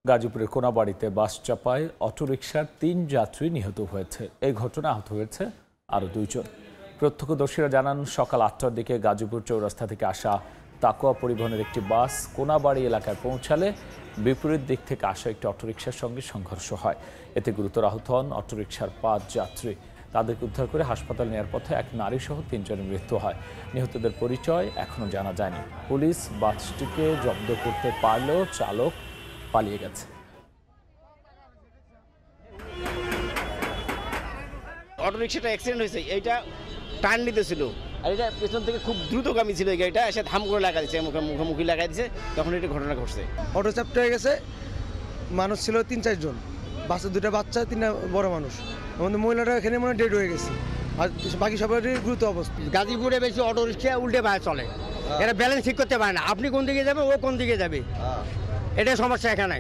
গাজীপুরের কোনাবাড়ীতে বাস চাপায় অটোরিকশার ৩ যাত্রী নিহত হয়েছে। এই ঘটনায় আহত হয়েছে আরও ২ জন। প্রত্যক্ষদর্শীরা জানান, সকাল ৮টার দিকে গাজীপুর চৌরাস্তা থেকে আসা তাকোয়া পরিবহনের একটি বাস কোনাবাড়ী এলাকায় পৌঁছালে বিপরীত দিক থেকে আসা একটি অটোরিকশার সঙ্গে সংঘর্ষ হয়। এতে গুরুতর আহত হন অটোরিকশার ৫ যাত্রী। তাদেরকে উদ্ধার করে হাসপাতাল নেওয়ার পথে এক নারীসহ ৩ জনের মৃত্যু হয়। নিহতদের পরিচয় এখনও জানা যায়নি। পুলিশ বাসটিকে জব্দ করতে পারলেও চালক পালিয়ে গেছে। অটোরিকশাটা অ্যাক্সিডেন্ট হয়েছে, এইটা টার্ন নিতেছিল আর এটা পেছন থেকে খুব দ্রুতগামী ছিল। এই গাড়িটা এসে ধাম করে লাগা দিচ্ছে, মুখোমুখি লাগাই দিচ্ছে, তখন এটা ঘটনা ঘটছে। অটো চাপতে হয়ে গেছে, মানুষ ছিল ৩-৪ জন, বাচ্চা 2টা বাচ্চা 3টা বড় মানুষ। আমাদের মহিলাটা এখানে মনে ডেড হয়ে গেছে, আর বাকি সবারই গুরুতর অবস্থা। গাজীপুরে বেশি অটোরিকশা উল্টে পায়ে চলে, এরা ব্যালেন্স ঠিক করতে পারে না। আপনি কোন দিকে যাবেন, ও কোন দিকে যাবে, এটা সমস্যা এখানে।